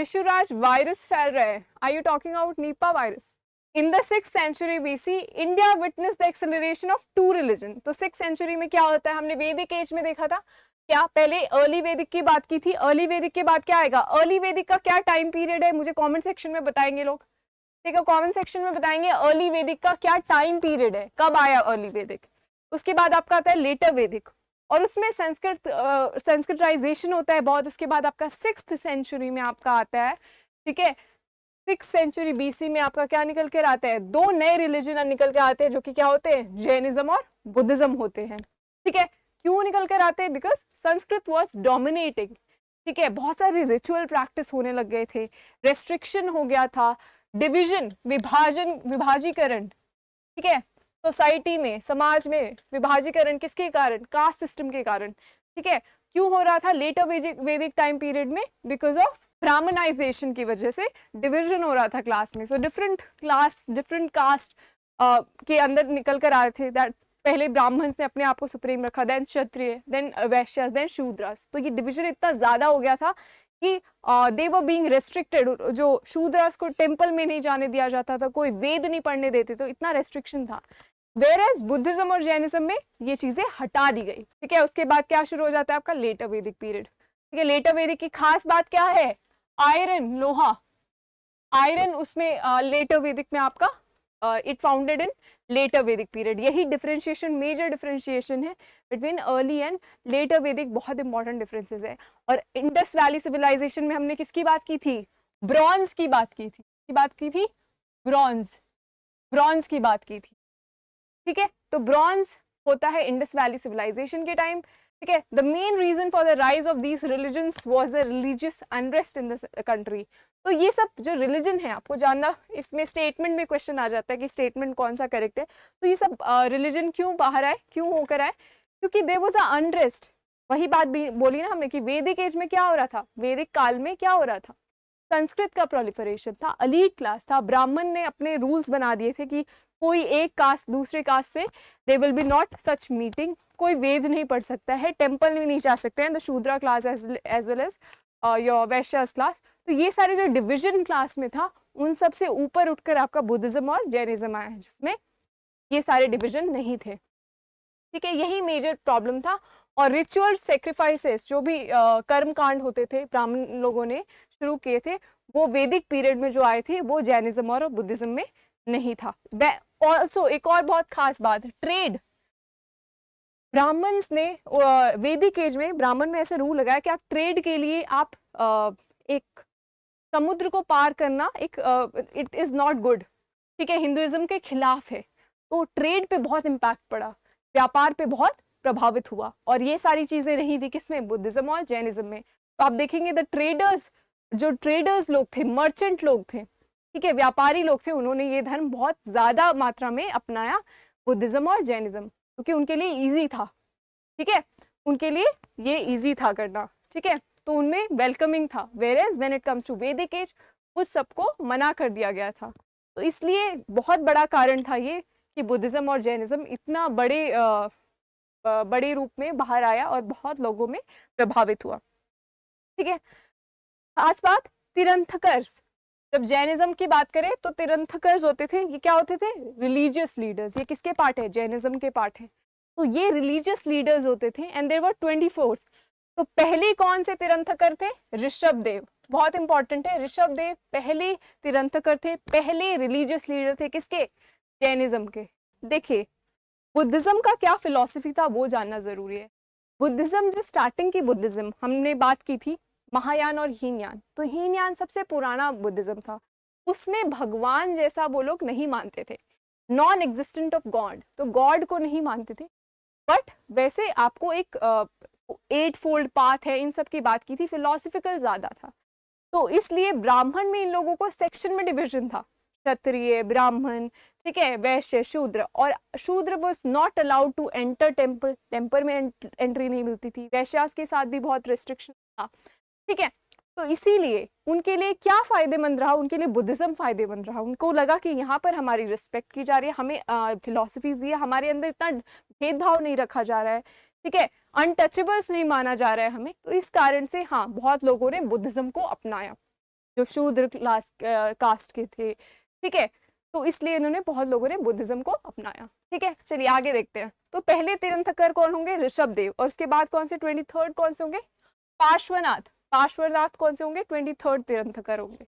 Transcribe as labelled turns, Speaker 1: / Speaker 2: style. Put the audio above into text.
Speaker 1: Vishwaraj virus फैल रहा है, are you talking about Nipah virus? In the 6th century BC India witness the acceleration of 2 religion. तो 6th century में क्या होता है, हमने वैदिक एज में देखा था क्या, पहले अर्ली वैदिक की बात की थी, अर्ली वैदिक के बाद क्या आएगा, अर्ली वैदिक का क्या टाइम पीरियड है, मुझे कमेंट सेक्शन में बताएंगे लोग, ठीक है, कमेंट सेक्शन में बताएंगे अर्ली वैदिक का क्या टाइम पीरियड है, कब आया अर्ली वैदिक। उसके बाद आपका आता है लेटर वैदिक, और उसमें संस्कृताइजेशन होता है बहुत। उसके बाद आपका 6th century में आपका आता है, ठीक है, 6th century BC में आपका क्या निकल कर आता है, 2 नए रिलीजन निकल के आते हैं जो कि क्या होते हैं, जैनिज्म और बुद्धिज्म होते हैं, ठीक है। क्यों निकल कर आते हैं, बिकॉज संस्कृत वॉज डोमिनेटिंग, ठीक है, बहुत सारी रिचुअल प्रैक्टिस होने लग गए थे, रेस्ट्रिक्शन हो गया था, डिविजन, विभाजीकरण, ठीक है, सोसाइटी में, समाज में विभाजीकरण किसके कारण, कास्ट सिस्टम के कारण, ठीक है। क्यों हो रहा था लेटर वैदिक टाइम पीरियड में, बिकॉज ऑफ ब्राह्मणाइजेशन की वजह से डिविजन हो रहा था क्लास में। So different class, different caste के अंदर निकल कर आ रहे थे। दैट पहले ब्राह्मण्स ने अपने आप को सुप्रीम रखा, देन क्षत्रिय, देन वैश्यस, देन शूद्रास। तो ये डिविजन इतना ज्यादा हो गया था कि दे वर बीइंग रेस्ट्रिक्टेड। जो शूद्रास को टेम्पल में नहीं जाने दिया जाता था, कोई वेद नहीं पढ़ने देते, तो इतना रेस्ट्रिक्शन था। वेयरएज बुद्धिज्म और जैनिज्म में ये चीजें हटा दी गई, ठीक है। उसके बाद क्या शुरू हो जाता है आपका लेटर वैदिक पीरियड, ठीक है। लेटर वैदिक की खास बात क्या है, आयरन, लोहा, आयरन उसमें लेटर वैदिक में आपका इट फाउंडेड इन लेटर वैदिक पीरियड। यही डिफरेंशिएशन, मेजर डिफरेंशिएशन है बिटवीन अर्ली एंड लेटर वैदिक, बहुत इंपॉर्टेंट डिफरेंसेस है। और इंडस वैली सिविलाइजेशन में हमने किसकी बात की थी, ब्रॉन्ज की बात की थी, ब्रॉन्ज की बात की थी, ठीक है। तो ब्रॉन्ज होता है इंडस वैली सिविलाइजेशन के टाइम, ठीक है। The main reason for the rise of these religions was the religious unrest in the country. तो ये सब जो रिलीजन है आपको जानना, इसमें स्टेटमेंट में क्वेश्चन आ जाता है कि स्टेटमेंट कौन सा करेक्ट है। तो ये सब रिलीजन क्यों बाहर आए, क्यों होकर आए, क्योंकि देयर वाज अ अनरेस्ट। वही बात भी बोली ना हमने कि वैदिक एज में क्या हो रहा था, वैदिक काल में क्या हो रहा था, संस्कृत का प्रोलिफरेशन था, एलीट क्लास था, ब्राह्मण ने अपने रूल्स बना दिए थे कि कोई एक कास्ट दूसरे कास्ट से they will be not such meeting, कोई वेद नहीं पढ़ सकता है, टेम्पल में नहीं जा सकते हैं, the Shudra class as well as your Vaishyas class. तो ये सारे जो डिविजन क्लास में था, उन सब से ऊपर उठकर आपका बुद्धिज्म और जैनिज्म आया, जिसमें ये सारे डिविजन नहीं थे, ठीक है। यही मेजर प्रॉब्लम था। और रिचुअल सेक्रीफाइसेस, जो भी कर्म कांड होते थे ब्राह्मण लोगों ने शुरू किए थे, वो वैदिक पीरियड में जो आए थे, वो जैनिज्म और बुद्धिज्म में नहीं था। ऑल्सो एक और बहुत खास बात, ट्रेड। ब्राह्मण्स ने वैदिक एज में ब्राह्मण में ऐसे रूल लगाया कि आप ट्रेड के लिए आप एक समुद्र को पार करना एक इट इज नॉट गुड, ठीक है, हिंदुइज्म के खिलाफ है। तो ट्रेड पे बहुत इम्पैक्ट पड़ा, व्यापार पे बहुत प्रभावित हुआ, और ये सारी चीजें नहीं थी किसमें, बुद्धिज्म और जैनिज्म में। तो आप देखेंगे द ट्रेडर्स, जो ट्रेडर्स लोग थे, मर्चेंट लोग थे, ठीक है, व्यापारी लोग थे, उन्होंने ये धर्म बहुत ज्यादा मात्रा में अपनाया, बुद्धिज्म और जैनिज्म, क्योंकि उनके लिए इजी था, ठीक है, उनके लिए ये इजी था करना, ठीक है। तो उनमें वेलकमिंग था। Whereas when it comes to Vedic age, उस सबको मना कर दिया गया था। तो इसलिए बहुत बड़ा कारण था ये कि बुद्धिज्म और जैनिज्म इतना बड़े रूप में बाहर आया और बहुत लोगों में प्रभावित हुआ, ठीक है। खास बात, तीर्थंकर्स। जब जैनिज्म की बात करें तो तीर्थंकर्स होते थे, ये क्या होते थे, रिलीजियस लीडर्स। ये किसके पार्ट है, जैनिज्म के पार्ट है। तो ये रिलीजियस लीडर्स होते थे, एंड देयर वर 24। तो पहले कौन से तीर्थंकर थे, ऋषभ देव, बहुत इंपॉर्टेंट है। ऋषभ देव पहले तीर्थंकर थे, पहले रिलीजियस लीडर थे, किसके, जैनिज्म के। देखिए बुद्धिज्म का क्या फिलॉसफी था वो जानना जरूरी है। बुद्धिज्म, जो स्टार्टिंग की बुद्धिज्म हमने बात की थी, महायान और हीनयान। तो हीनयान सबसे पुराना बुद्धिज्म था, उसमें भगवान जैसा वो लोग नहीं मानते थे, नॉन एग्जिस्टेंट ऑफ गॉड। तो गॉड को नहीं मानते थे, बट वैसे आपको एक 8 फोल्ड पाथ है, इन सब की बात की थी, फिलोसफिकल ज्यादा था। तो इसलिए ब्राह्मण में इन लोगों को सेक्शन में डिविजन था, क्षत्रिय, ब्राह्मण, ठीक है, वैश्य, शूद्र। और Shudra was not allowed to enter temple, temple में एंट्री नहीं मिलती थी। वैश्यास के साथ भी बहुत रिस्ट्रिक्शन था, ठीक है। तो इसीलिए उनके लिए क्या फायदेमंद रहा, उनके लिए बुद्धिज्म फायदेमंद रहा। उनको लगा कि यहाँ पर हमारी रिस्पेक्ट की जा रही है, हमें फिलोसफीज दी है, हमारे अंदर इतना भेदभाव नहीं रखा जा रहा है, ठीक है, अनटचेबल्स नहीं माना जा रहा है हमें। तो इस कारण से हाँ, बहुत लोगों ने बुद्धिज्म को अपनाया। जो शूद्र क्लास कास्ट के थे, ठीक है। तो इसलिए इन्होंने, बहुत लोगों ने बुद्धिज्म को अपनाया, ठीक है। चलिए आगे देखते हैं। तो पहले तीर्थंकर कौन होंगे? ऋषभदेव। और उसके बाद कौन से 23rd कौन से होंगे? पार्श्वनाथ। पार्श्वनाथ कौन से होंगे? 23rd तीर्थंकर होंगे,